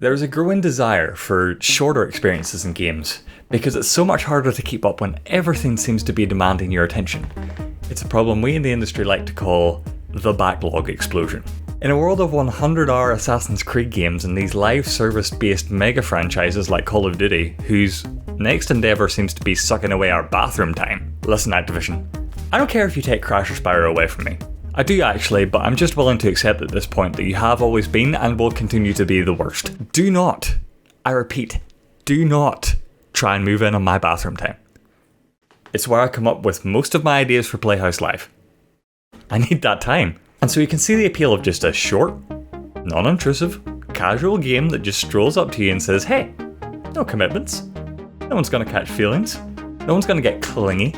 There's a growing desire for shorter experiences in games, because it's so much harder to keep up when everything seems to be demanding your attention. It's a problem we in the industry like to call the backlog explosion. In a world of 100-hour Assassin's Creed games and these live service-based mega franchises like Call of Duty, whose next endeavour seems to be sucking away our bathroom time. Listen, Activision, I don't care if you take Crash or Spyro away from me. I do actually, but I'm just willing to accept at this point that you have always been and will continue to be the worst. Do not, I repeat, do not try and move in on my bathroom time. It's where I come up with most of my ideas for Playhouse Live. I need that time. And so you can see the appeal of just a short, non-intrusive, casual game that just strolls up to you and says, hey, no commitments. No one's going to catch feelings. No one's going to get clingy.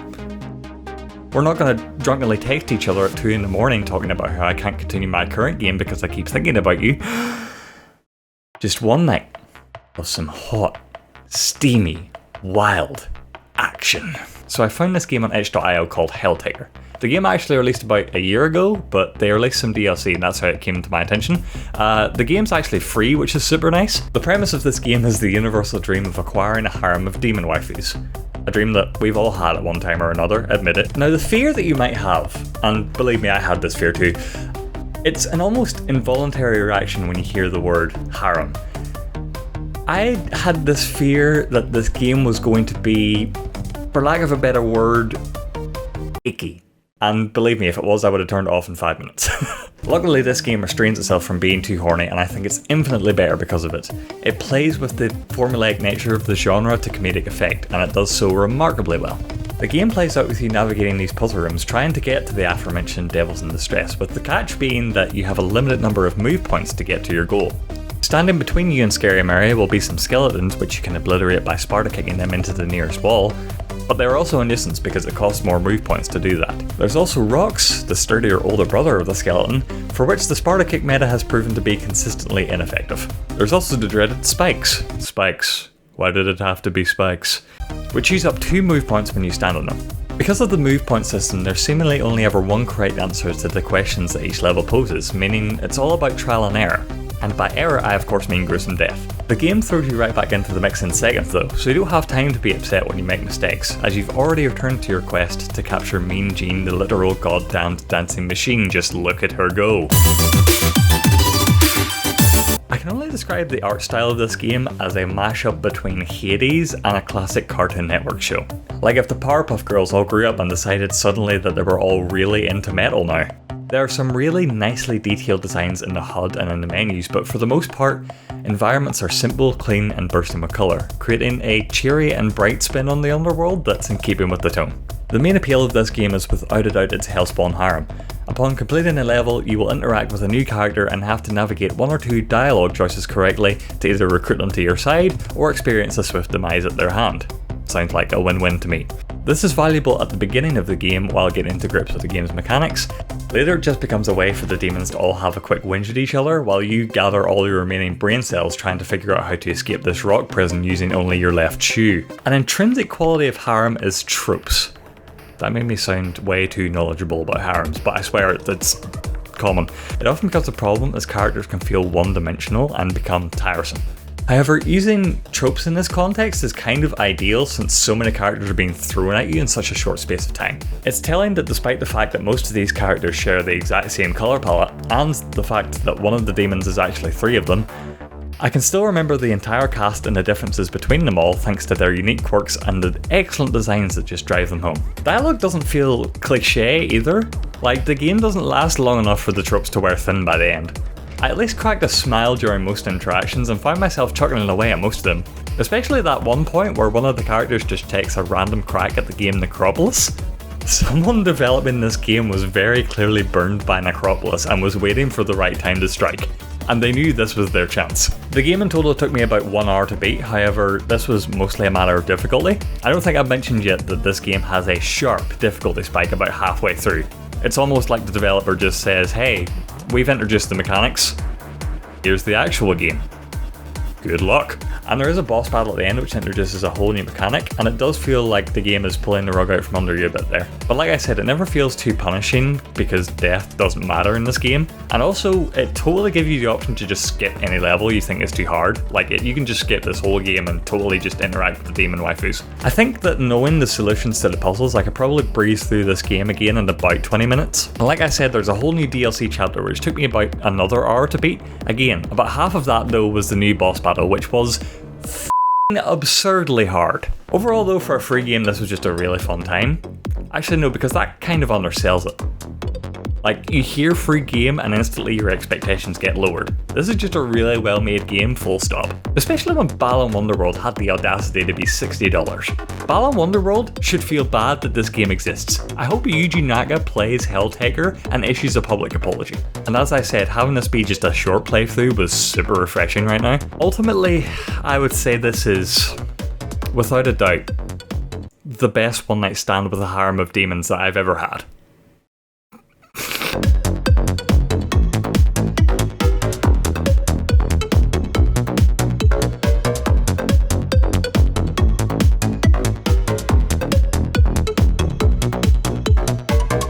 We're not going to drunkenly text each other at 2 in the morning talking about how I can't continue my current game because I keep thinking about you. Just one night of some hot, steamy, wild action. So I found this game on itch.io called Helltiger. The game actually released about a year ago, but they released some DLC and that's how it came to my attention. The game's actually free, which is super nice. The premise of this game is the universal dream of acquiring a harem of demon waifus. A dream that we've all had at one time or another, admit it. Now the fear that you might have, and believe me I had this fear too, it's an almost involuntary reaction when you hear the word harem. I had this fear that this game was going to be, for lack of a better word, icky. And believe me, if it was, I would have turned it off in 5 minutes. Luckily, this game restrains itself from being too horny, and I think it's infinitely better because of it. It plays with the formulaic nature of the genre to comedic effect, and it does so remarkably well. The game plays out with you navigating these puzzle rooms, trying to get to the aforementioned devils in distress, with the catch being that you have a limited number of move points to get to your goal. Standing between you and Scary Mary will be some skeletons, which you can obliterate by Sparta kicking them into the nearest wall, but they're also a nuisance because it costs more move points to do that. There's also Rox, the sturdier older brother of the skeleton, for which the Sparta kick meta has proven to be consistently ineffective. There's also the dreaded spikes. Spikes. Why did it have to be spikes? Which use up 2 move points when you stand on them. Because of the move point system, there's seemingly only ever one correct answer to the questions that each level poses, meaning it's all about trial and error. And by error, I of course mean gruesome death. The game throws you right back into the mix in seconds though, so you don't have time to be upset when you make mistakes, as you've already returned to your quest to capture Mean Jean, the literal goddamned dancing machine. Just look at her go. I can only describe the art style of this game as a mashup between Hades and a classic Cartoon Network show. Like if the Powerpuff Girls all grew up and decided suddenly that they were all really into metal now. There are some really nicely detailed designs in the HUD and in the menus, but for the most part, environments are simple, clean and bursting with colour, creating a cheery and bright spin on the underworld that's in keeping with the tone. The main appeal of this game is without a doubt its Hellspawn harem. Upon completing a level, you will interact with a new character and have to navigate 1 or 2 dialogue choices correctly to either recruit them to your side or experience a swift demise at their hand. Sounds like a win-win to me. This is valuable at the beginning of the game while getting to grips with the game's mechanics. Later it just becomes a way for the demons to all have a quick whinge at each other while you gather all your remaining brain cells trying to figure out how to escape this rock prison using only your left shoe. An intrinsic quality of harem is tropes. That made me sound way too knowledgeable about harems, but I swear it's common. It often becomes a problem as characters can feel one-dimensional and become tiresome. However, using tropes in this context is kind of ideal since so many characters are being thrown at you in such a short space of time. It's telling that despite the fact that most of these characters share the exact same colour palette, and the fact that one of the demons is actually 3 of them, I can still remember the entire cast and the differences between them all thanks to their unique quirks and the excellent designs that just drive them home. Dialogue doesn't feel cliché either, like the game doesn't last long enough for the tropes to wear thin by the end. I at least cracked a smile during most interactions and found myself chuckling away at most of them, especially that one point where one of the characters just takes a random crack at the game Necropolis. Someone developing this game was very clearly burned by Necropolis and was waiting for the right time to strike, and they knew this was their chance. The game in total took me about 1 hour to beat, however this was mostly a matter of difficulty. I don't think I've mentioned yet that this game has a sharp difficulty spike about halfway through. It's almost like the developer just says, hey, we've introduced the mechanics, here's the actual game. Good luck. And there is a boss battle at the end which introduces a whole new mechanic, and it does feel like the game is pulling the rug out from under you a bit there. But like I said, it never feels too punishing because death doesn't matter in this game. And also, it totally gives you the option to just skip any level you think is too hard. Like, you can just skip this whole game and totally just interact with the demon waifus. I think that knowing the solutions to the puzzles, I could probably breeze through this game again in about 20 minutes. And like I said, there's a whole new DLC chapter which took me about another hour to beat. Again, about half of that though was the new boss battle, which was absurdly hard. Overall though, for a free game, this was just a really fun time. Actually no, because that kind of undersells it. Like, you hear free game and instantly your expectations get lowered. This is just a really well made game, full stop. Especially when Balan Wonderworld had the audacity to be $60. Balan Wonderworld should feel bad that this game exists. I hope Yuji Naka plays Helltaker and issues a public apology. And as I said, having this be just a short playthrough was super refreshing right now. Ultimately, I would say this is, without a doubt, the best one night stand with a harem of demons that I've ever had.